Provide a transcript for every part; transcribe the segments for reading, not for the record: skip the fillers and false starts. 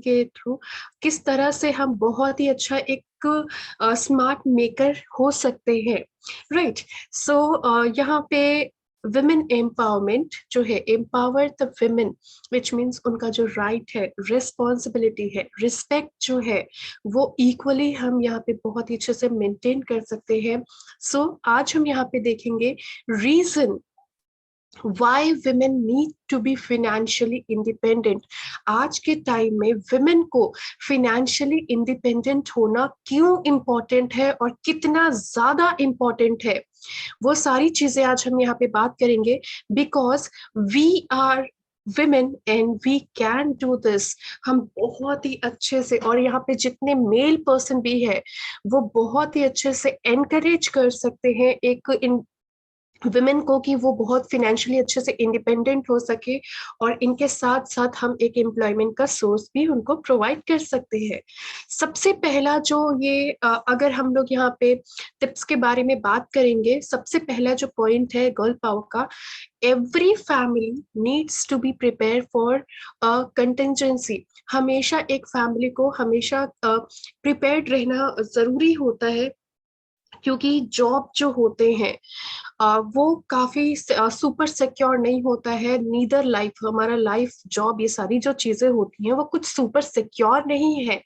के थ्रू किस तरह से हम बहुत ही अच्छा एक स्मार्ट मेकर हो सकते हैं, राइट। सो यहाँ पे विमेन एम्पावरमेंट जो है, empower the women, which means उनका जो राइट है, रिस्पॉन्सिबिलिटी है, रिस्पेक्ट जो है, वो इक्वली हम यहाँ पे बहुत ही अच्छे से मेंटेन कर सकते हैं। सो आज हम यहाँ पे देखेंगे reason why women need to be financially independent। आज के टाइम में women को financially independent होना क्यों important है और कितना ज्यादा important है, वो सारी चीजें आज हम यहाँ पे बात करेंगे। Because we are women and we can do this। हम बहुत ही अच्छे से, और यहाँ पे जितने मेल पर्सन भी है वो बहुत ही अच्छे से एनकरेज कर सकते हैं एक विमेन को कि वो बहुत फिनेंशियली अच्छे से इंडिपेंडेंट हो सके, और इनके साथ साथ हम एक एम्प्लॉयमेंट का सोर्स भी उनको प्रोवाइड कर सकते हैं। सबसे पहला जो ये अगर हम लोग यहाँ पे टिप्स के बारे में बात करेंगे, सबसे पहला जो पॉइंट है गर्ल पावर का, every family needs to be prepare for contingency. हमेशा एक फैमिली को हमेशा प्रिपेयर्ड रहना जरूरी होता है, क्योंकि जॉब जो होते हैं वो काफी सुपर सिक्योर नहीं होता है। नीदर लाइफ, हमारा लाइफ, जॉब, ये सारी जो चीजें होती हैं वो कुछ सुपर सिक्योर नहीं है।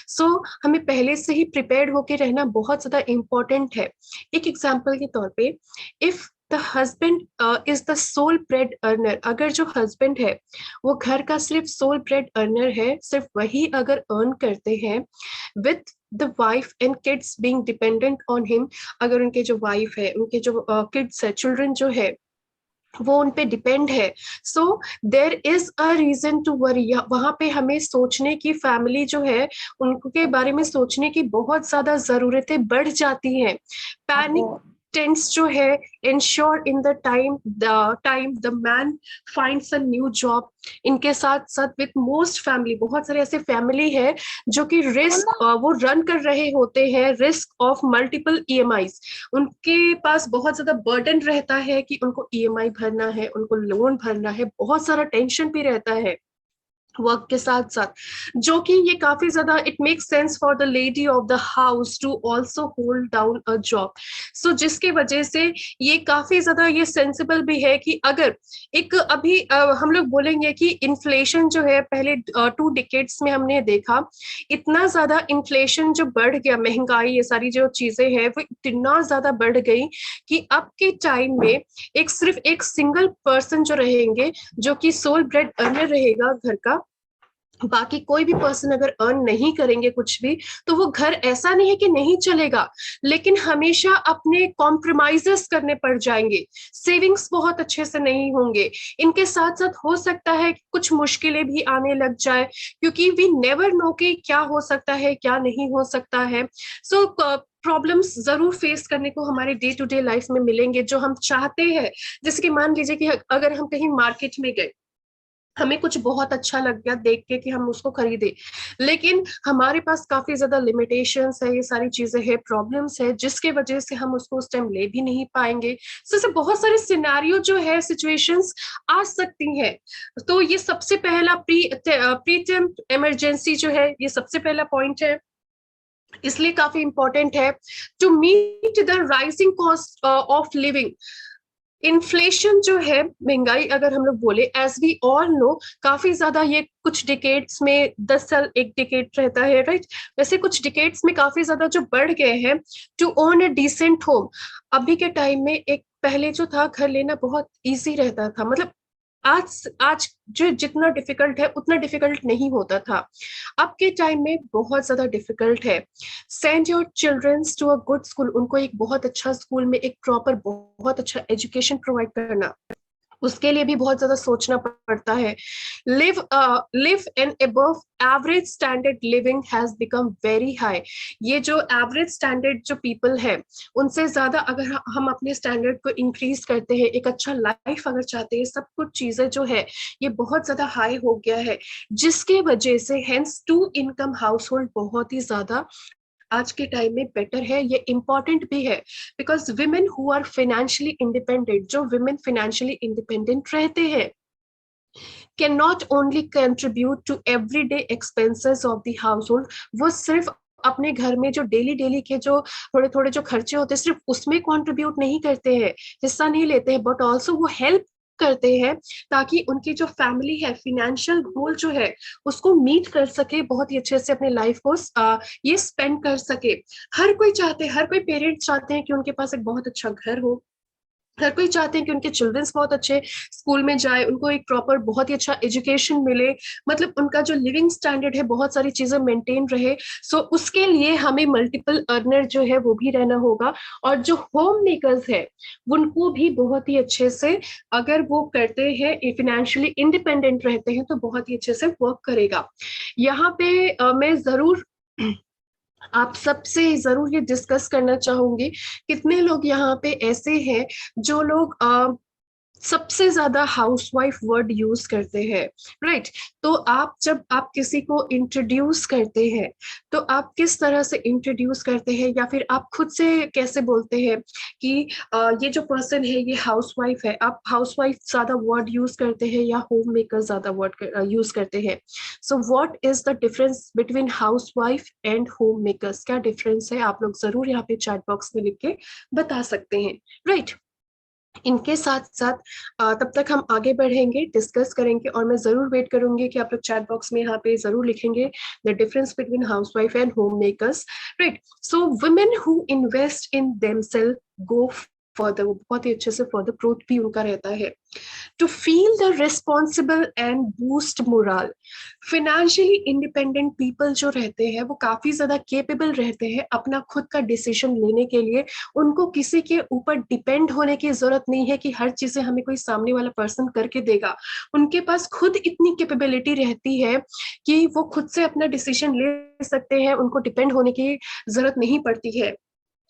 सो हमें पहले से ही प्रिपेयर्ड होके रहना बहुत ज्यादा इम्पोर्टेंट है। एक एग्जांपल के तौर पे, if the husband is the sole bread earner, अगर जो हस्बैंड है वो घर का सिर्फ सोल ब्रेड अर्नर है, सिर्फ वही अगर अर्न करते हैं, with the wife and kids being dependent on him, अगर उनके जो वाइफ है, उनके जो किड्स है, चिल्ड्रन जो है, वो उन पे डिपेंड है, so there is a reason to worry. वहां पे हमें सोचने की, फैमिली जो है उनके बारे में सोचने की बहुत ज्यादा जरूरतें बढ़ जाती हैं। पैनिक टेंस जो है, ensure in the man finds a new job. इनके साथ साथ विथ मोस्ट फैमिली, बहुत सारे ऐसे फैमिली है जो कि रिस्क वो रन कर रहे होते हैं, रिस्क ऑफ मल्टीपल ईएमआईज। उनके पास बहुत ज्यादा बर्डन रहता है कि उनको ईएमआई भरना है, उनको लोन भरना है, बहुत सारा टेंशन भी रहता है वर्क के साथ साथ, जो कि ये काफी ज्यादा it make sense for the lady of the house to also hold down a job. So जिसके वजह से ये काफी ज्यादा ये सेंसिबल भी है कि अगर एक अभी हम लोग बोलेंगे कि इन्फ्लेशन जो है, पहले 2 डिकेड्स में हमने देखा इतना ज्यादा इन्फ्लेशन जो बढ़ गया, महंगाई, ये सारी जो चीजें हैं वो इतना ज्यादा बढ़ गई कि अब के टाइम में सिर्फ एक सिंगल पर्सन जो रहेंगे, जो कि सोल ब्रेड अर्नर रहेगा घर का, बाकी कोई भी पर्सन अगर अर्न नहीं करेंगे कुछ भी, तो वो घर ऐसा नहीं है कि नहीं चलेगा, लेकिन हमेशा अपने कॉम्प्रोमाइजेस करने पड़ जाएंगे, सेविंग्स बहुत अच्छे से नहीं होंगे। इनके साथ साथ हो सकता है कि कुछ मुश्किलें भी आने लग जाए, क्योंकि वी नेवर नो कि क्या हो सकता है, क्या नहीं हो सकता है। सो प्रॉब्लम्स जरूर फेस करने को हमारे डे टू डे लाइफ में मिलेंगे, जो हम चाहते हैं। जैसे कि मान लीजिए कि अगर हम कहीं मार्केट में गए, हमें कुछ बहुत अच्छा लग गया देख के कि हम उसको खरीदे, लेकिन हमारे पास काफी ज्यादा लिमिटेशंस है, ये सारी चीजें हैं, प्रॉब्लम्स है, जिसके वजह से हम उसको उस टाइम ले भी नहीं पाएंगे। सो ऐसे बहुत सारे सिनेरियो जो है, सिचुएशंस आ सकती हैं। तो ये सबसे पहला प्री इमरजेंसी जो है, ये सबसे पहला पॉइंट है, इसलिए काफी इंपॉर्टेंट है। To meet the rising cost of living, inflation जो है, महंगाई अगर हम लोग बोले, एज वी ऑल नो, काफी ज्यादा ये कुछ डिकेड्स में, 10 साल एक डिकेड रहता है, राइट, वैसे कुछ डिकेड्स में काफी ज्यादा जो बढ़ गए हैं। To own a decent home, अभी के टाइम में एक पहले जो था घर लेना बहुत इजी रहता था, मतलब आज आज जो जितना डिफिकल्ट है उतना डिफिकल्ट नहीं होता था, अब के टाइम में बहुत ज्यादा डिफिकल्ट है। Send your childrens to a good school, उनको एक बहुत अच्छा स्कूल में एक प्रॉपर बहुत अच्छा एजुकेशन प्रोवाइड करना, उसके लिए भी बहुत ज्यादा सोचना पड़ता है। Live an above average standard living has become very high. ये जो एवरेज स्टैंडर्ड जो पीपल है, उनसे ज्यादा अगर हम अपने स्टैंडर्ड को इंक्रीज करते हैं, एक अच्छा लाइफ अगर चाहते हैं, सब कुछ चीजें जो है ये बहुत ज्यादा हाई हो गया है, जिसके वजह से हेंस 2 इनकम हाउस होल्ड बहुत ही ज्यादा आज के टाइम में बेटर है। ये इंपॉर्टेंट भी है, because women who are financially independent, जो विमेन फाइनेंशियली इंडिपेंडेंट रहते हैं, cannot only contribute to everyday expenses of the household, वो सिर्फ अपने घर में जो डेली डेली के जो थोड़े थोड़े जो खर्चे होते हैं सिर्फ उसमें कंट्रीब्यूट नहीं करते हैं, हिस्सा नहीं लेते हैं, बट ऑल्सो वो हेल्प करते हैं ताकि उनकी जो फैमिली है फिनेंशियल गोल जो है उसको मीट कर सके, बहुत ही अच्छे से अपने लाइफ को ये स्पेंड कर सके। हर कोई पेरेंट्स चाहते हैं कि उनके पास एक बहुत अच्छा घर हो, हर कोई चाहते हैं कि उनके चिल्ड्रंस बहुत अच्छे स्कूल में जाए, उनको एक प्रॉपर बहुत ही अच्छा एजुकेशन मिले, मतलब उनका जो लिविंग स्टैंडर्ड है बहुत सारी चीजें मेंटेन रहे। सो उसके लिए हमें मल्टीपल अर्नर जो है वो भी रहना होगा, और जो होम मेकर्स है उनको भी बहुत ही अच्छे से, अगर वो करते हैं फिनेंशियली इंडिपेंडेंट रहते हैं तो बहुत ही अच्छे से वर्क करेगा। यहाँ पे मैं जरूर आप सबसे जरूर ये डिस्कस करना चाहूंगी, कितने लोग यहाँ पे ऐसे हैं जो लोग सबसे ज्यादा हाउसवाइफ वर्ड यूज करते हैं, राइट? तो आप जब आप किसी को इंट्रोड्यूस करते हैं तो आप किस तरह से इंट्रोड्यूस करते हैं, या फिर आप खुद से कैसे बोलते हैं कि ये जो पर्सन है ये हाउसवाइफ है? आप हाउसवाइफ ज्यादा वर्ड यूज करते हैं या होम मेकर ज्यादा वर्ड यूज करते हैं? So what is the difference between housewife and home makers? क्या डिफरेंस है? आप लोग जरूर यहाँ पे चैट बॉक्स में लिख के बता सकते हैं, राइट? इनके साथ साथ तब तक हम आगे बढ़ेंगे, डिस्कस करेंगे, और मैं जरूर वेट करूंगी कि आप लोग चैट बॉक्स में यहाँ पे जरूर लिखेंगे the difference between housewife and homemakers, right? So women who invest in themself go further, बहुत ही अच्छे से फर्दर ग्रोथ भी उनका रहता है। To feel the responsible and boost morale, financially independent people जो रहते हैं वो काफी ज्यादा केपेबल रहते हैं अपना खुद का डिसीजन लेने के लिए। उनको किसी के ऊपर डिपेंड होने की जरूरत नहीं है कि हर चीजें हमें कोई सामने वाला पर्सन करके देगा। उनके पास खुद इतनी कैपेबिलिटी रहती है कि वो खुद से अपना डिसीजन ले सकते हैं, उनको डिपेंड होने की जरूरत नहीं पड़ती है,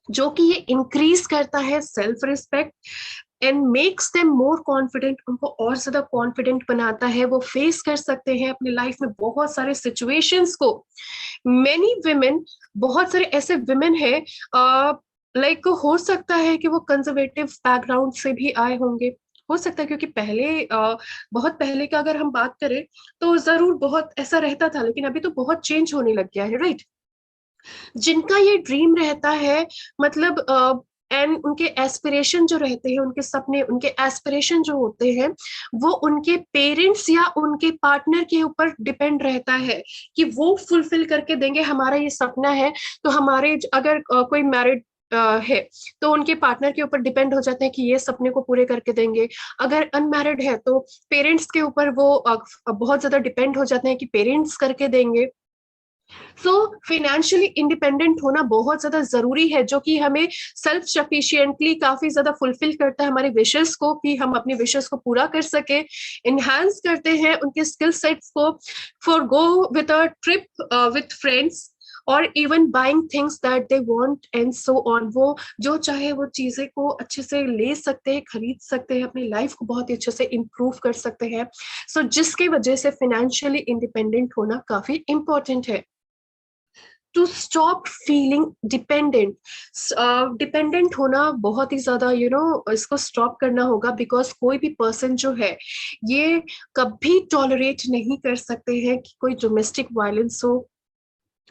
जो कि ये इंक्रीज करता है self respect and makes them more confident, उनको और ज्यादा कॉन्फिडेंट बनाता है। वो फेस कर सकते हैं अपनी लाइफ में बहुत सारे सिचुएशंस को। मेनी विमेन, बहुत सारे ऐसे विमेन है लाइक हो सकता है कि वो कंजर्वेटिव बैकग्राउंड से भी आए होंगे, हो सकता है, क्योंकि पहले बहुत पहले का अगर हम बात करें तो जरूर बहुत ऐसा रहता था, लेकिन अभी तो बहुत चेंज होने लग गया है, राइट? जिनका ये ड्रीम रहता है, मतलब एंड उनके एस्पिरेशन जो रहते हैं, उनके सपने, उनके एस्पिरेशन जो होते हैं, वो उनके पेरेंट्स या उनके पार्टनर के ऊपर डिपेंड रहता है कि वो फुलफिल करके देंगे। हमारा ये सपना है तो हमारे अगर कोई मैरिड है तो उनके पार्टनर के ऊपर डिपेंड हो जाते हैं कि ये सपने को पूरे करके देंगे। अगर अनमैरिड है तो पेरेंट्स के ऊपर वो बहुत ज्यादा डिपेंड हो जाते हैं कि पेरेंट्स करके देंगे। सो फाइनेंशियली इंडिपेंडेंट होना बहुत ज्यादा जरूरी है, जो कि हमें सेल्फ सफिशिएंटली काफी ज्यादा फुलफिल करता है हमारे विशेस को, कि हम अपने विशेस को पूरा कर सके, इनहेंस करते हैं उनके स्किल सेट्स को, for go with a trip with friends, और even buying things that they want and so on. वो जो चाहे वो चीजें को अच्छे से ले सकते हैं, खरीद सकते हैं, अपनी लाइफ को बहुत ही अच्छे से इंप्रूव कर सकते हैं। सो जिसकी वजह से फाइनेंशियली इंडिपेंडेंट होना काफी इंपॉर्टेंट है। To stop feeling dependent, dependent होना बहुत ही ज्यादा इसको स्टॉप करना होगा, बिकॉज कोई भी पर्सन जो है ये कभी टॉलरेट नहीं कर सकते हैं कि कोई डोमेस्टिक वायलेंस हो।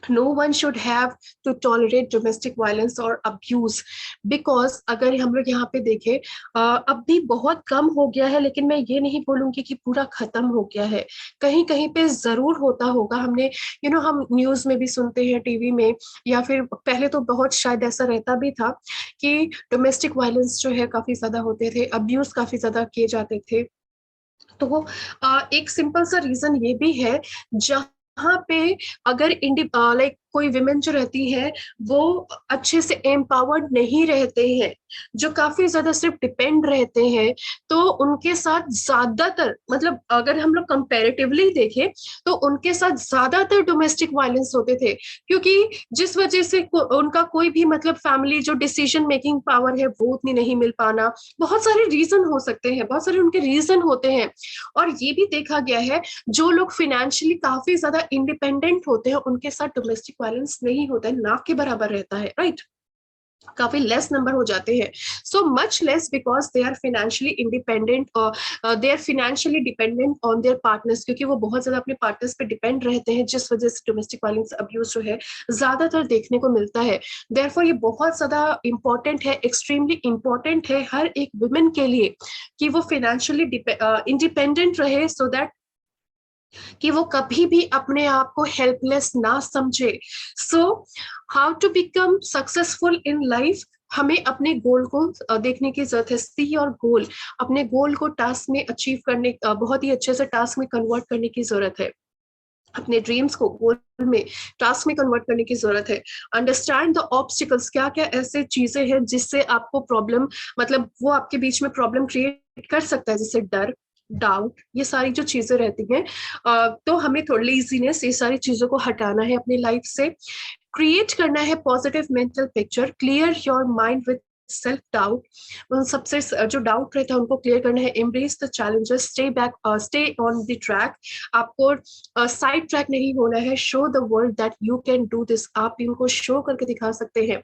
no one should have to tolerate domestic violence or abuse, because अगर हम लोग यहाँ पे देखें अब भी बहुत कम हो गया है, लेकिन मैं ये नहीं बोलूंगी कि पूरा खत्म हो गया है, कहीं कहीं पे जरूर होता होगा। हमने हम न्यूज में भी सुनते हैं, टीवी में, या फिर पहले तो बहुत शायद ऐसा रहता भी था कि डोमेस्टिक वायलेंस जो है काफी ज्यादा होते थे, अब्यूज काफी ज्यादा किए जाते थे। तो वो एक सिंपल सा रीजन ये भी है, जहाँ पे अगर लाइक कोई विमेन जो रहती है वो अच्छे से एम्पावर्ड नहीं रहते हैं, जो काफी ज्यादा सिर्फ डिपेंड रहते हैं, तो उनके साथ ज्यादातर, मतलब अगर हम लोग कंपैरेटिवली देखें तो उनके साथ ज्यादातर डोमेस्टिक वायलेंस होते थे, क्योंकि जिस वजह से उनका कोई भी मतलब फैमिली जो डिसीजन मेकिंग पावर है वो उतनी नहीं मिल पाना, बहुत सारे रीजन हो सकते हैं, बहुत सारे उनके रीजन होते हैं। और ये भी देखा गया है जो लोग फाइनेंशियली काफी ज्यादा इंडिपेंडेंट होते हैं उनके साथ डोमेस्टिक वायलेंस नहीं होता है, ना के बराबर रहता है, राइट? काफी लेस नंबर हो जाते हैं, so much less because they are financially independent और they are financially dependent on their partners, क्योंकि वो बहुत ज्यादा अपने पार्टनर्स पे डिपेंड रहते हैं, जिस वजह से डोमेस्टिक वायलेंस अब्यूज जो है ज्यादातर देखने को मिलता है। देयरफॉर ये बहुत ज्यादा इंपॉर्टेंट है, एक्सट्रीमली इंपॉर्टेंट है हर एक वुमेन के लिए कि वो फाइनेंशियली इंडिपेंडेंट रहे, सो दैट कि वो कभी भी अपने आप को हेल्पलेस ना समझे। So how to become successful in life, हमें अपने गोल को देखने की जरूरत है। सी और गोल, अपने गोल को टास्क में अचीव करने, बहुत ही अच्छे से टास्क में कन्वर्ट करने की जरूरत है। अपने ड्रीम्स को गोल में, टास्क में कन्वर्ट करने की जरूरत है। अंडरस्टैंड द ऑब्स्टिकल्स, क्या क्या ऐसे चीजें हैं जिससे आपको प्रॉब्लम, मतलब वो आपके बीच में प्रॉब्लम क्रिएट कर सकता है, जैसे डर, डाउट, ये सारी जो चीजें रहती हैं। तो हमें थोड़ी लेजीनेस, ये सारी चीजों को हटाना है अपनी लाइफ से। क्रिएट करना है positive mental picture, clear your mind with self doubt, उन सबसे जो डाउट रहता है उनको क्लियर करना है। Embrace the challenges, stay on the track, आपको साइड ट्रैक नहीं होना है। Show the world that you can do this, आप इनको शो करके दिखा सकते हैं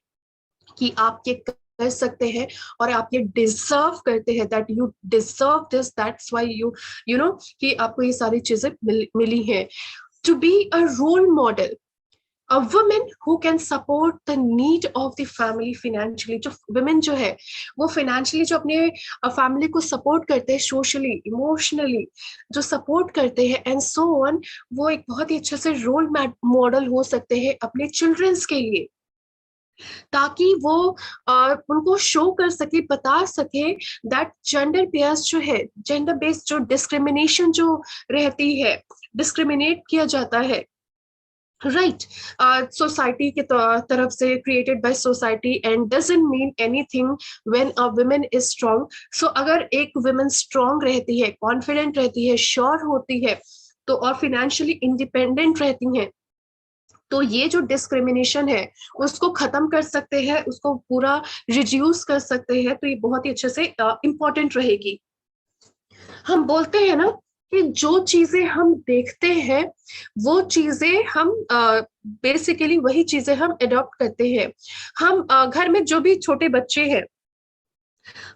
कि आप ये कर सकते हैं और आप ये डिजर्व करते हैं, that you deserve this, that's why you know कि आपको ये सारी चीजें मिली हैं। To be a role model, a woman who can support the need of the family financially, जो women जो है वो financially जो अपने फैमिली को सपोर्ट करते हैं, सोशली इमोशनली जो सपोर्ट करते हैं एंड सो ऑन, वो एक बहुत ही अच्छे से रोल मॉडल हो सकते हैं अपने चिल्ड्रंस के लिए, ताकि वो उनको शो कर सके, बता सके दैट जेंडर बेस जो है, जेंडर बेस्ड जो डिस्क्रिमिनेशन जो रहती है, डिस्क्रिमिनेट किया जाता है, राइट, सोसाइटी के तरफ से, created by society, and doesn't mean anything when a woman is strong. So अगर एक वुमन स्ट्रांग रहती है, कॉन्फिडेंट रहती है, श्योर होती है, तो और फाइनेंशियली इंडिपेंडेंट रहती हैं, तो ये जो डिस्क्रिमिनेशन है उसको खत्म कर सकते हैं, उसको पूरा रिड्यूस कर सकते हैं। तो ये बहुत ही अच्छे से इंपॉर्टेंट रहेगी। हम बोलते हैं ना कि जो चीजें हम देखते हैं वो चीजें हम बेसिकली वही चीजें हम अडॉप्ट करते हैं। हम घर में जो भी छोटे बच्चे हैं,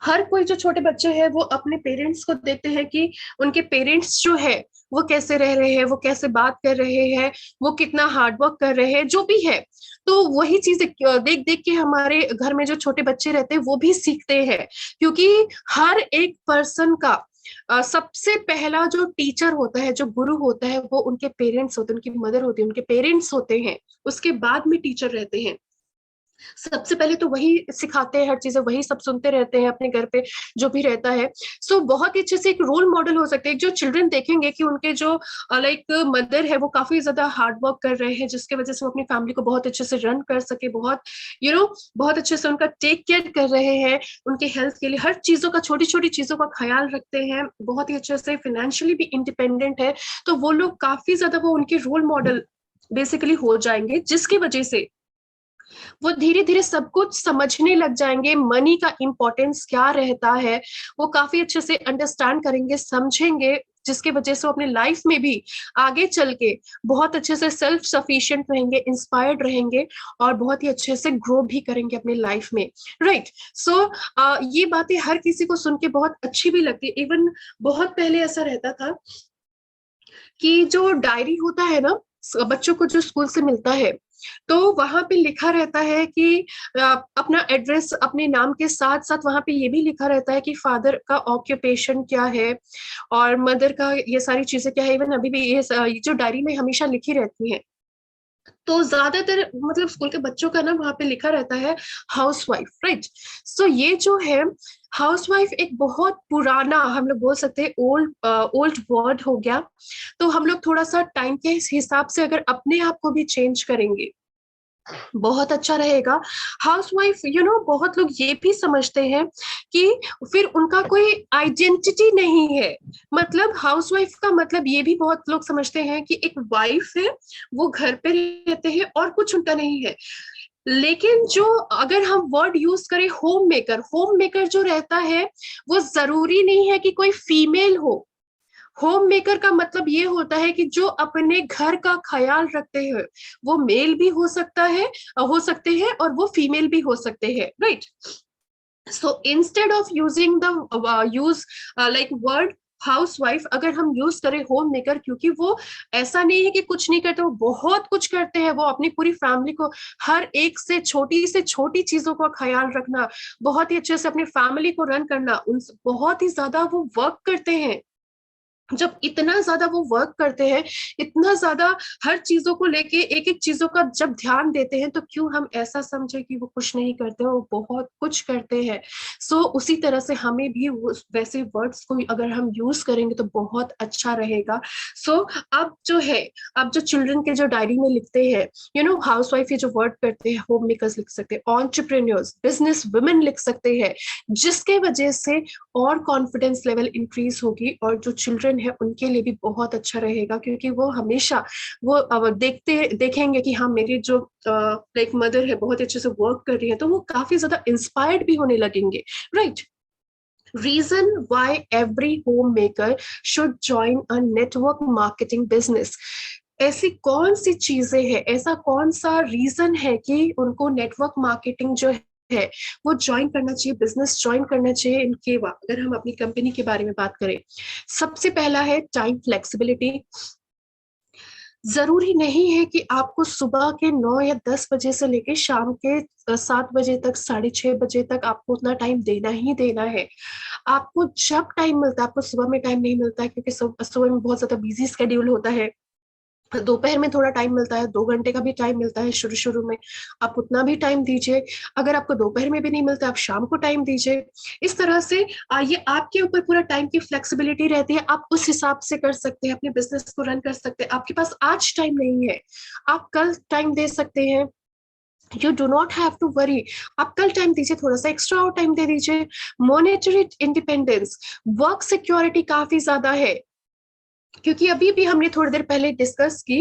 हर कोई जो छोटे बच्चे हैं वो अपने पेरेंट्स को देखते हैं कि उनके पेरेंट्स जो है वो कैसे रह रहे हैं, वो कैसे बात कर रहे हैं, वो कितना हार्डवर्क कर रहे हैं, जो भी है। तो वही चीजें देख देख के हमारे घर में जो छोटे बच्चे रहते हैं वो भी सीखते हैं, क्योंकि हर एक पर्सन का सबसे पहला जो टीचर होता है, जो गुरु होता है, वो उनके पेरेंट्स होते हैं, उनकी मदर होती है, उनके पेरेंट्स होते हैं। उसके बाद में टीचर रहते हैं। सबसे पहले तो वही सिखाते हैं, हर चीजें वही सब सुनते रहते हैं अपने घर पे जो भी रहता है। सो बहुत ही अच्छे से एक रोल मॉडल हो सकते हैं। जो चिल्ड्रन देखेंगे कि उनके जो लाइक मदर है वो काफी ज्यादा हार्ड वर्क कर रहे हैं, जिसके वजह से वो अपनी फैमिली को बहुत अच्छे से रन कर सके, बहुत बहुत अच्छे से उनका टेक केयर कर रहे हैं, उनके हेल्थ के लिए हर चीजों का, छोटी छोटी चीजों का ख्याल रखते हैं, बहुत ही अच्छे से फाइनेंशियली भी इंडिपेंडेंट है। तो वो लोग काफी ज्यादा वो उनके रोल मॉडल बेसिकली हो जाएंगे, जिसकी वजह से वो धीरे धीरे सब कुछ समझने लग जाएंगे, मनी का इम्पोर्टेंस क्या रहता है, वो काफी अच्छे से अंडरस्टैंड करेंगे, समझेंगे, जिसकी वजह से वो अपने लाइफ में भी आगे चल के बहुत अच्छे से सेल्फ सफिशिएंट रहेंगे, इंस्पायर्ड रहेंगे, और बहुत ही अच्छे से ग्रो भी करेंगे अपने लाइफ में, राइट। सो ये बातें हर किसी को सुन के बहुत अच्छी भी लगती है। इवन बहुत पहले ऐसा रहता था कि जो डायरी होता है ना, बच्चों को जो स्कूल से मिलता है, तो वहां पे लिखा रहता है कि अपना एड्रेस अपने नाम के साथ साथ वहां पे ये भी लिखा रहता है कि फादर का ऑक्यूपेशन क्या है और मदर का ये सारी चीजें क्या है। इवन अभी भी ये जो डायरी में हमेशा लिखी रहती है। तो ज्यादातर मतलब स्कूल के बच्चों का ना वहां पे लिखा रहता है हाउस वाइफ, राइट। सो ये जो है हाउस वाइफ एक बहुत पुराना, हम लोग बोल सकते हैं ओल्ड ओल्ड वर्ड हो गया। तो हम लोग थोड़ा सा टाइम के हिसाब से अगर अपने आप को भी चेंज करेंगे बहुत अच्छा रहेगा। हाउस वाइफ बहुत लोग ये भी समझते हैं कि फिर उनका कोई आइडेंटिटी नहीं है। मतलब हाउस वाइफ का मतलब ये भी बहुत लोग समझते हैं कि एक वाइफ है, वो घर पे रहते हैं और कुछ उनका नहीं है। लेकिन जो अगर हम वर्ड यूज करें होम मेकर, होम मेकर जो रहता है वो जरूरी नहीं है कि कोई फीमेल हो। होम मेकर का मतलब ये होता है कि जो अपने घर का ख्याल रखते हैं, वो मेल भी हो सकता है, हो सकते हैं, और वो फीमेल भी हो सकते हैं, right. So instead of using the use like word housewife, अगर हम यूज करें होम मेकर, क्योंकि वो ऐसा नहीं है कि कुछ नहीं करते, वो बहुत कुछ करते हैं। वो अपनी पूरी फैमिली को, हर एक से छोटी चीजों का ख्याल रखना, बहुत ही अच्छे से अपनी फैमिली को रन करना, उन बहुत ही ज्यादा वो वर्क करते हैं। जब इतना ज्यादा वो वर्क करते हैं, इतना ज्यादा हर चीजों को लेके, एक एक चीजों का जब ध्यान देते हैं, तो क्यों हम ऐसा समझे कि वो कुछ नहीं करते, वो बहुत कुछ करते हैं। उसी तरह से हमें भी वैसे वर्ड्स को अगर हम यूज करेंगे तो बहुत अच्छा रहेगा। सो अब जो है, अब जो चिल्ड्रन के जो डायरी में लिखते हैं, हाउसवाइफ, ये जो वर्ड करते हैं, होम मेकर्स लिख सकते हैं, ऑन्टरप्रेन्योर्स, बिजनेस वुमेन लिख सकते हैं, जिसके वजह से और कॉन्फिडेंस लेवल इंक्रीज होगी, और जो चिल्ड्रन है उनके लिए भी बहुत अच्छा रहेगा, क्योंकि वो हमेशा वो देखेंगे कि हाँ, मेरी जो लाइक मदर है बहुत अच्छे से वर्क कर रही है, तो वो काफी ज्यादा इंस्पायर्ड भी होने लगेंगे, right. Reason why every homemaker should join a network marketing business. ऐसी कौन सी चीजें हैं, ऐसा कौन सा रीजन है कि उनको नेटवर्क मार्केटिंग जो है वो ज्वाइन करना चाहिए, बिजनेस ज्वाइन करना चाहिए इनके, अगर हम अपनी कंपनी के बारे में बात करें। सबसे पहला है टाइम फ्लेक्सिबिलिटी। जरूरी नहीं है कि आपको सुबह के 9 या 10 बजे से लेके शाम के 7 बजे तक, 6:30 बजे तक आपको उतना टाइम देना ही देना है। आपको जब टाइम मिलता है, आपको सुबह में टाइम नहीं मिलता है क्योंकि सुबह में बहुत ज्यादा बिजी स्केड्यूल होता है, दोपहर में थोड़ा टाइम मिलता है, 2 घंटे का भी टाइम मिलता है शुरू शुरू में, आप उतना भी टाइम दीजिए। अगर आपको दोपहर में भी नहीं मिलता, आप शाम को टाइम दीजिए। इस तरह से ये आपके ऊपर पूरा टाइम की फ्लेक्सिबिलिटी रहती है, आप उस हिसाब से कर सकते हैं, अपने बिजनेस को रन कर सकते हैं। आपके पास आज टाइम नहीं है, आप कल टाइम दे सकते हैं। You do not have to worry, आप कल टाइम दीजिए, थोड़ा सा एक्स्ट्रा और टाइम दे दीजिए। मॉनेटरी इंडिपेंडेंस, वर्क सिक्योरिटी काफी ज्यादा है, क्योंकि अभी भी हमने थोड़ी देर पहले डिस्कस की,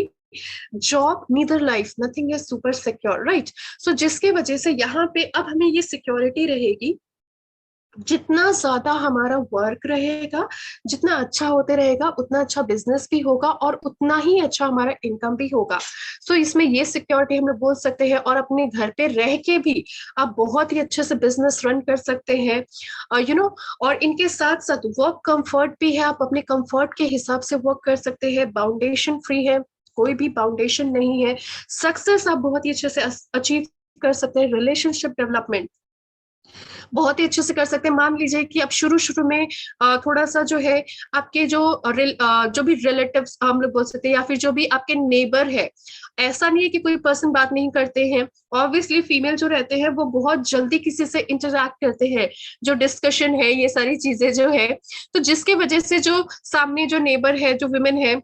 job neither life nothing is super secure, right. So जिसके वजह से यहाँ पे अब हमें ये सिक्योरिटी रहेगी, जितना ज्यादा हमारा वर्क रहेगा, जितना अच्छा होते रहेगा, उतना अच्छा बिजनेस भी होगा, और उतना ही अच्छा हमारा इनकम भी होगा। इसमें ये सिक्योरिटी हम लोग बोल सकते हैं, और अपने घर पे रह के भी आप बहुत ही अच्छे से बिजनेस रन कर सकते हैं, और इनके साथ साथ वर्क कंफर्ट भी है, आप अपने कंफर्ट के हिसाब से वर्क कर सकते हैं, बाउंडेशन फ्री है, कोई भी बाउंडेशन नहीं है। सक्सेस आप बहुत ही अच्छे से अचीव कर सकते हैं। रिलेशनशिप डेवलपमेंट बहुत ही अच्छे से कर सकते हैं। मान लीजिए कि अब शुरू शुरू में थोड़ा सा जो है, आपके जो भी रिलेटिव्स हम लोग बोल सकते हैं, या फिर जो भी आपके नेबर है, ऐसा नहीं है कि कोई पर्सन बात नहीं करते हैं। ऑब्वियसली फीमेल जो रहते हैं वो बहुत जल्दी किसी से इंटरेक्ट करते हैं, जो डिस्कशन है, ये सारी चीजें जो है, तो जिसके वजह से जो सामने जो नेबर है, जो वुमेन है,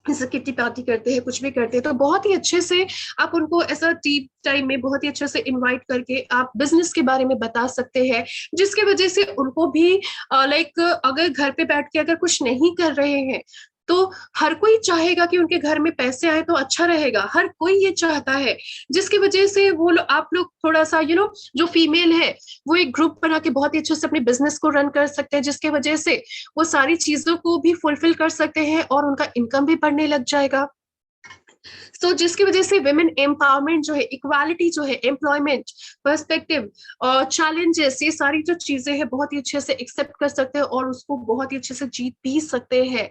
जैसे किट्टी पार्टी करते हैं, कुछ भी करते हैं, तो बहुत ही अच्छे से आप उनको ऐसा टी टाइम में बहुत ही अच्छे से इनवाइट करके आप बिजनेस के बारे में बता सकते हैं, जिसके वजह से उनको भी लाइक, अगर घर पे बैठ के अगर कुछ नहीं कर रहे हैं, तो हर कोई चाहेगा कि उनके घर में पैसे आए तो अच्छा रहेगा, हर कोई ये चाहता है। जिसकी वजह से आप लोग थोड़ा सा जो फीमेल है, वो एक ग्रुप बना के बहुत ही अच्छे से अपने बिजनेस को रन कर सकते हैं, जिसके वजह से वो सारी चीजों को भी फुलफिल कर सकते हैं, और उनका इनकम भी बढ़ने लग जाएगा। जिसकी वजह से वुमेन एम्पावरमेंट जो है, इक्वालिटी जो है, एम्प्लॉयमेंट पर्सपेक्टिव और चैलेंजेस, ये सारी जो चीजें हैं बहुत ही अच्छे से एक्सेप्ट कर सकते हैं, और उसको बहुत ही अच्छे से जीत भी सकते हैं,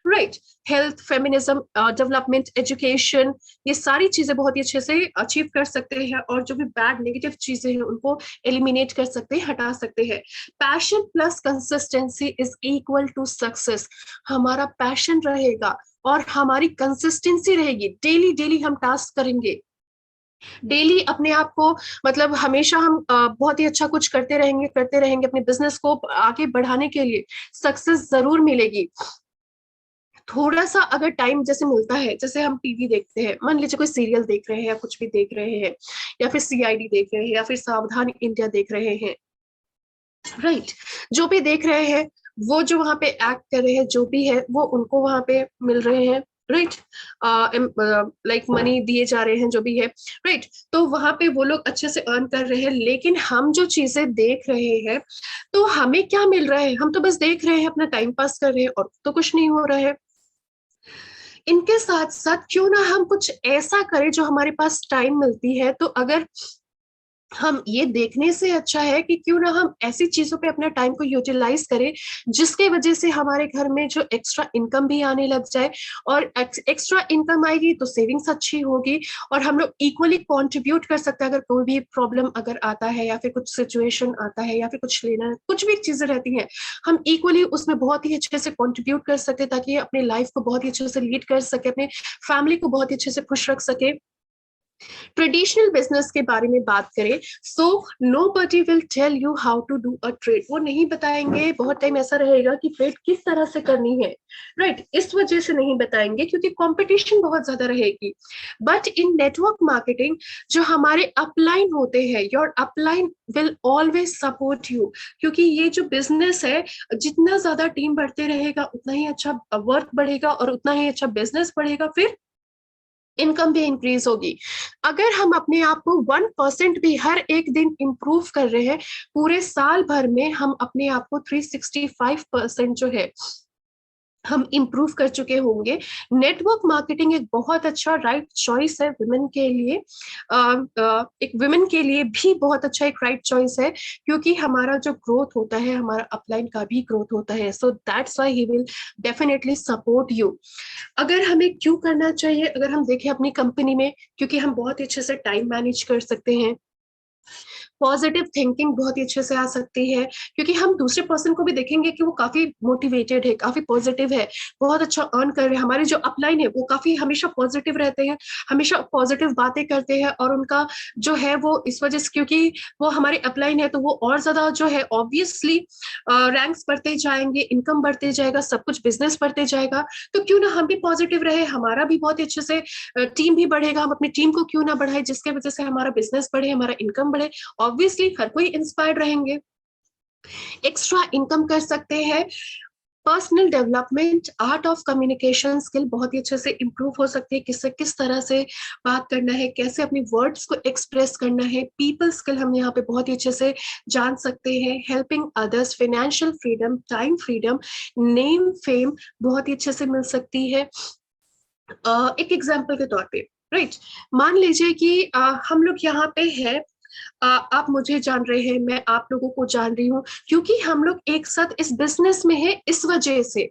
right. Health, feminism, development, education, ये सारी चीजें बहुत ही अच्छे से अचीव कर सकते हैं, और जो भी बैड नेगेटिव चीजें हैं उनको एलिमिनेट कर सकते हैं, हटा सकते हैं। Passion plus consistency is equal to success. हमारा पैशन रहेगा और हमारी कंसिस्टेंसी रहेगी, डेली डेली हम टास्क करेंगे, डेली अपने आप को, मतलब हमेशा हम बहुत ही अच्छा कुछ करते रहेंगे अपने बिजनेस को आगे बढ़ाने के लिए, सक्सेस जरूर मिलेगी। थोड़ा सा अगर टाइम जैसे मिलता है, जैसे हम टीवी देखते हैं, मान लीजिए कोई सीरियल देख रहे हैं या कुछ भी देख रहे हैं, या फिर सीआईडी देख रहे हैं, या फिर सावधान इंडिया देख रहे हैं, राइट। जो भी देख रहे हैं, वो जो वहां पे एक्ट कर रहे हैं, जो भी है वो उनको वहां पे मिल रहे हैं, राइट, लाइक मनी दिए जा रहे हैं जो भी है, राइट, तो वहां पे वो लोग अच्छे से अर्न कर रहे हैं, लेकिन हम जो चीजें देख रहे हैं तो हमें क्या मिल रहा है, हम तो बस देख रहे हैं, अपना टाइम पास कर रहे हैं और तो कुछ नहीं हो रहा है। इनके साथ साथ क्यों ना हम कुछ ऐसा करें जो हमारे पास टाइम मिलती है, तो अगर हम ये देखने से अच्छा है कि क्यों ना हम ऐसी चीजों पे अपना टाइम को यूटिलाइज करें जिसके वजह से हमारे घर में जो एक्स्ट्रा इनकम भी आने लग जाए, और एक्स्ट्रा इनकम आएगी तो सेविंग्स अच्छी होगी, और हम लोग इक्वली कंट्रीब्यूट कर सकते हैं। अगर कोई भी प्रॉब्लम अगर आता है या फिर कुछ सिचुएशन आता है या फिर कुछ लेना, कुछ भी चीजें रहती हैं, हम इक्वली उसमें बहुत ही अच्छे से कंट्रीब्यूट कर सकते हैं, ताकि अपने लाइफ को बहुत ही अच्छे से लीड कर सके, अपने फैमिली को बहुत ही अच्छे से खुश रख सके। ट्रेडिशनल बिजनेस के बारे में बात करें, so nobody will tell you how to do a trade, वो नहीं बताएंगे, बहुत टाइम ऐसा रहेगा कि ट्रेड किस तरह से करनी है, राइट, इस वजह से नहीं बताएंगे क्योंकि कंपटीशन बहुत ज्यादा रहेगी। बट इन नेटवर्क मार्केटिंग जो हमारे अपलाइन होते हैं, your upline will always support you, क्योंकि ये जो बिजनेस है, जितना ज्यादा टीम बढ़ते रहेगा उतना ही अच्छा वर्क बढ़ेगा और उतना ही अच्छा बिजनेस बढ़ेगा, फिर इनकम भी इंक्रीज होगी। अगर हम अपने आप को 1% भी हर एक दिन इंप्रूव कर रहे हैं, पूरे साल भर में हम अपने आप को 365% जो है हम इम्प्रूव कर चुके होंगे। नेटवर्क मार्केटिंग एक बहुत अच्छा राइट चॉइस है वुमेन के लिए, एक वुमेन के लिए भी बहुत अच्छा एक राइट चॉइस है, क्योंकि हमारा जो ग्रोथ होता है, हमारा अपलाइन का भी ग्रोथ होता है, so that's why he will definitely support you. अगर हमें क्यों करना चाहिए, अगर हम देखें अपनी कंपनी में, क्योंकि हम बहुत ही अच्छे से टाइम मैनेज कर सकते हैं, पॉजिटिव थिंकिंग बहुत ही अच्छे से आ सकती है, क्योंकि हम दूसरे पर्सन को भी देखेंगे कि वो काफी मोटिवेटेड है, काफी पॉजिटिव है, बहुत अच्छा अर्न कर रहे हैं। हमारे जो अपलाइन है वो काफी हमेशा पॉजिटिव रहते हैं, हमेशा पॉजिटिव बातें करते हैं, और उनका जो है वो इस वजह से, क्योंकि वो हमारे अपलाइन है, तो वो और ज्यादा जो है ऑब्वियसली रैंक्स बढ़ते जाएंगे, इनकम बढ़ते जाएगा, सब कुछ बिजनेस बढ़ते जाएगा। तो क्यों ना हम भी पॉजिटिव रहे, हमारा भी बहुत ही अच्छे से टीम भी बढ़ेगा, हम अपनी टीम को क्यों ना बढ़ाए, जिसके वजह से हमारा बिजनेस बढ़े, हमारा इनकम बढ़े। ऑब्वियसली हर कोई इंस्पायर्ड रहेंगे, एक्स्ट्रा इनकम कर सकते हैं। Personal development, art of communication skill बहुत ही अच्छे से इंप्रूव हो सकती है, किससे किस तरह से बात करना है, कैसे अपनी वर्ड्स को एक्सप्रेस करना है, पीपल स्किल हम यहाँ पे बहुत ही अच्छे से जान सकते हैं। Helping others, financial freedom, time freedom, name fame बहुत ही अच्छे से मिल सकती है। एक एग्जाम्पल के तौर पे, राइट, मान लीजिए कि हम लोग यहाँ पे है, आप मुझे जान रहे हैं, मैं आप लोगों को जान रही हूँ, क्योंकि हम लोग एक साथ इस बिजनेस में है, इस वजह से।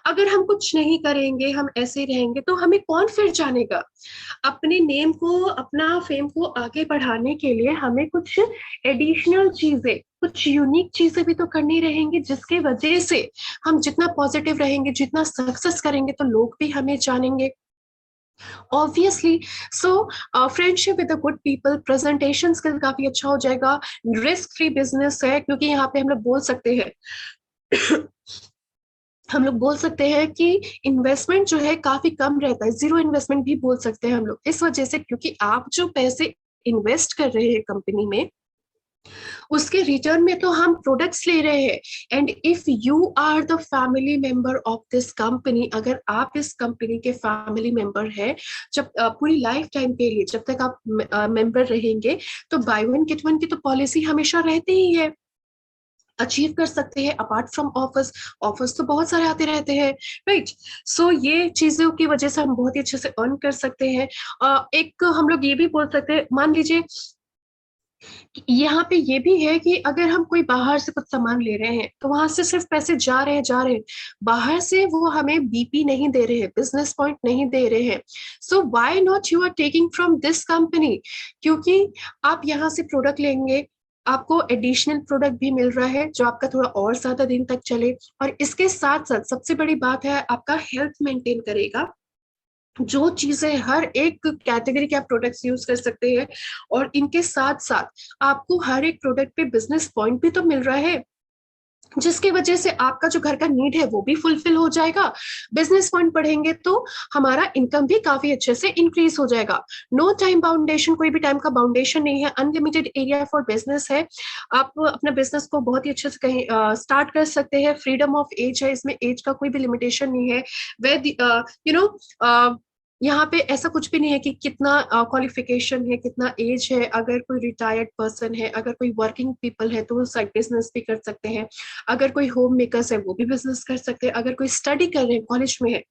अगर हम कुछ नहीं करेंगे, हम ऐसे रहेंगे, तो हमें कौन फिर जानेगा। अपने नेम को, अपना फेम को आगे बढ़ाने के लिए हमें कुछ एडिशनल चीजें, कुछ यूनिक चीजें भी तो करनी रहेंगी, जिसके वजह से हम जितना पॉजिटिव रहेंगे, जितना सक्सेस करेंगे, तो लोग भी हमें जानेंगे, obviously. So friendship with good people, presentation skill काफी अच्छा हो जाएगा। रिस्क फ्री बिजनेस है, क्योंकि यहाँ पे हम लोग बोल सकते हैं हम लोग बोल सकते हैं कि इन्वेस्टमेंट जो है काफी कम रहता है, जीरो इन्वेस्टमेंट भी बोल सकते हैं हम लोग, इस वजह से, क्योंकि आप जो पैसे इन्वेस्ट कर रहे हैं कंपनी में, उसके रिटर्न में तो हम प्रोडक्ट्स ले रहे हैं। And if you are the family member of this company, अगर आप इस कंपनी के फैमिली मेंबर हैं, जब पूरी लाइफ टाइम के लिए जब तक आप मेंबर रहेंगे, तो बाय वन गेट वन की तो पॉलिसी हमेशा रहती ही है, अचीव कर सकते हैं। अपार्ट फ्रॉम ऑफर्स, ऑफर्स तो बहुत सारे आते रहते हैं, राइट। सो ये चीजों की वजह से हम बहुत ही अच्छे से अर्न कर सकते हैं। एक हम लोग ये भी बोल सकते हैं, मान लीजिए यहाँ पे ये भी है कि अगर हम कोई बाहर से कुछ सामान ले रहे हैं, तो वहां से सिर्फ पैसे जा रहे हैं, बाहर से वो हमें बीपी नहीं दे रहे हैं, बिजनेस पॉइंट नहीं दे रहे हैं। So why not you are taking from this company, क्योंकि आप यहाँ से प्रोडक्ट लेंगे, आपको एडिशनल प्रोडक्ट भी मिल रहा है जो आपका थोड़ा और ज्यादा दिन तक चले, और इसके साथ साथ सबसे बड़ी बात है, आपका हेल्थ मेंटेन करेगा। जो चीजें हर एक कैटेगरी के आप प्रोडक्ट्स यूज कर सकते हैं, और इनके साथ साथ आपको हर एक प्रोडक्ट पे बिजनेस पॉइंट भी तो मिल रहा है। जिसकी वजह से आपका जो घर का नीड है वो भी फुलफिल हो जाएगा। बिजनेस फंड पढ़ेंगे तो हमारा इनकम भी काफी अच्छे से इंक्रीज हो जाएगा। नो टाइम बाउंडेशन, कोई भी टाइम का बाउंडेशन नहीं है, अनलिमिटेड एरिया फॉर बिजनेस है। आप अपना बिजनेस को बहुत ही अच्छे से कहीं स्टार्ट कर सकते हैं। फ्रीडम ऑफ एज है, इसमें एज का कोई भी लिमिटेशन नहीं है। वे यू नो यहाँ पे ऐसा कुछ भी नहीं है कि कितना क्वालिफिकेशन है, कितना एज है। अगर कोई रिटायर्ड पर्सन है, अगर कोई वर्किंग पीपल है तो वो साइड बिजनेस भी कर सकते हैं। अगर कोई होम मेकर्स है वो भी बिजनेस कर सकते हैं। अगर कोई स्टडी कर रहे हैं, कॉलेज में है,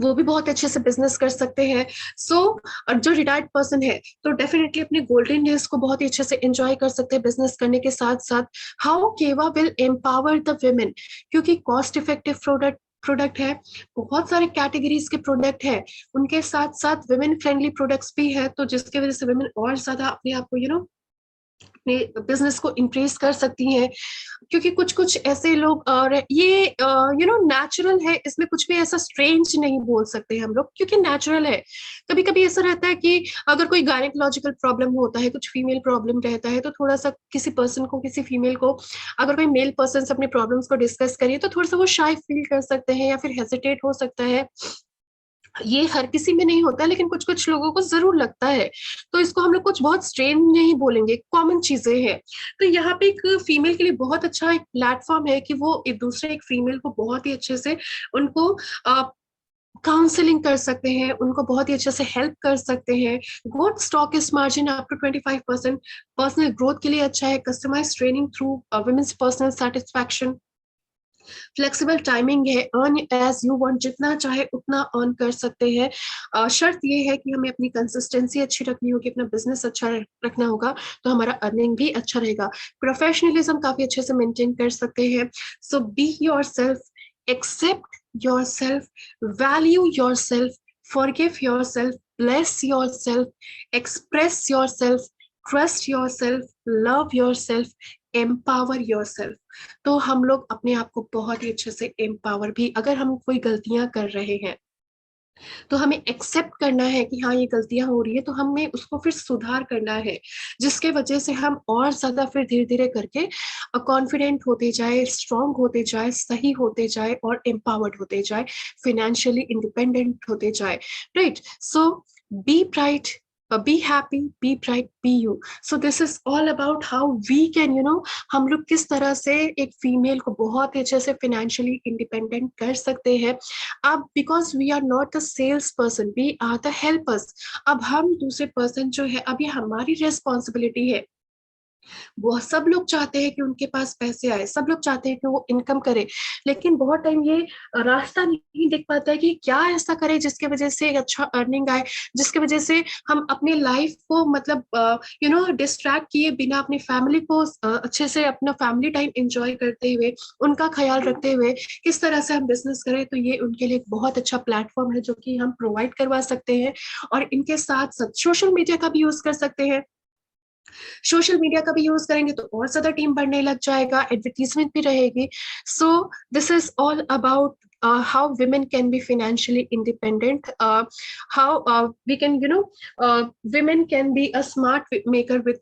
वो भी बहुत अच्छे से बिजनेस कर सकते हैं। सो और जो रिटायर्ड पर्सन है तो डेफिनेटली अपने गोल्डन डेज को बहुत ही अच्छे से एंजॉय कर सकते हैं बिजनेस करने के साथ साथ। हाउ केवा विल एम्पावर द वुमेन, क्योंकि कॉस्ट इफेक्टिव प्रोडक्ट है, बहुत सारे कैटेगरीज के प्रोडक्ट है, उनके साथ साथ वुमेन फ्रेंडली प्रोडक्ट्स भी है, तो जिसकी वजह से वुमेन और ज्यादा अपने आप को अपने बिजनेस को इंक्रीज कर सकती हैं। क्योंकि कुछ कुछ ऐसे लोग, और ये नेचुरल है, इसमें कुछ भी ऐसा स्ट्रेंज नहीं बोल सकते हम लोग, क्योंकि नेचुरल है। कभी कभी ऐसा रहता है कि अगर कोई गायनेकोलॉजिकल प्रॉब्लम होता है, कुछ फीमेल प्रॉब्लम रहता है, तो थोड़ा सा किसी पर्सन को, किसी फीमेल को, अगर कोई मेल पर्सन से अपने प्रॉब्लम्स को डिस्कस करिए तो थोड़ा सा वो शाय फील कर सकते हैं या फिर हेजिटेट हो सकता है। ये हर किसी में नहीं होता, लेकिन कुछ कुछ लोगों को जरूर लगता है। तो इसको हम लोग कुछ बहुत स्ट्रेन नहीं बोलेंगे, कॉमन चीजें हैं। तो यहाँ पे एक फीमेल के लिए बहुत अच्छा एक प्लेटफॉर्म है कि वो एक दूसरे एक फीमेल को बहुत ही अच्छे से उनको काउंसलिंग कर सकते हैं, उनको बहुत ही अच्छे से हेल्प कर सकते हैं। Good stock is margin up to 25%। Personal growth के लिए अच्छा है। Customise training through women's personal satisfaction. Flexible timing है। अर्न एज यू वांट, जितना चाहे उतना अर्न कर सकते हैं। शर्त ये है कि हमें अपनी कंसिस्टेंसी अच्छी रखनी होगी, अपना बिजनेस अच्छा रखना होगा, तो हमारा अर्निंग भी अच्छा रहेगा। प्रोफेशनलिज्म काफी अच्छे से मेंटेन कर सकते हैं। So be yourself, accept yourself, value yourself, forgive yourself, bless yourself, express yourself, trust yourself, love yourself, empower yourself। तो हम लोग अपने आप को बहुत ही अच्छे से एम्पावर भी, अगर हम कोई गलतियां कर रहे हैं तो हमें एक्सेप्ट करना है कि हाँ ये गलतियां हो रही है, तो हमें उसको फिर सुधार करना है, जिसके वजह से हम और ज्यादा फिर धीरे धीरे करके कॉन्फिडेंट होते जाए, स्ट्रांग होते जाए, सही होते जाए और एम्पावर्ड होते जाए, फाइनेंशियली इंडिपेंडेंट होते जाए। Right. So B bright, be happy, be bright, be you. So this is all about how we can, हम लोग किस तरह से एक फीमेल को बहुत ही अच्छे से फाइनेंशियली इंडिपेंडेंट कर सकते हैं। अब because we are not the sales person, we are the helpers. अब हम दूसरे पर्सन जो है, अब ये हमारी रिस्पॉन्सिबिलिटी है। वो सब लोग चाहते हैं कि उनके पास पैसे आए, सब लोग चाहते हैं कि वो इनकम करे, लेकिन बहुत टाइम ये रास्ता नहीं दिख पाता है कि क्या ऐसा करे जिसके वजह से अच्छा अर्निंग आए, जिसके वजह से हम अपनी लाइफ को मतलब डिस्ट्रैक्ट किए बिना अपनी फैमिली को अच्छे से अपना फैमिली टाइम एंजॉय करते हुए, उनका ख्याल रखते हुए किस तरह से हम बिजनेस करें। तो ये उनके लिए एक बहुत अच्छा प्लेटफॉर्म है जो कि हम प्रोवाइड करवा सकते हैं। और इनके साथ साथ सोशल मीडिया का भी यूज कर सकते हैं। सोशल मीडिया का भी यूज करेंगे तो और ज्यादा टीम बढ़ने लग जाएगा, एडवर्टीजमेंट भी रहेगी। So this is all about how women can be financially independent, how we can women can be a smart maker with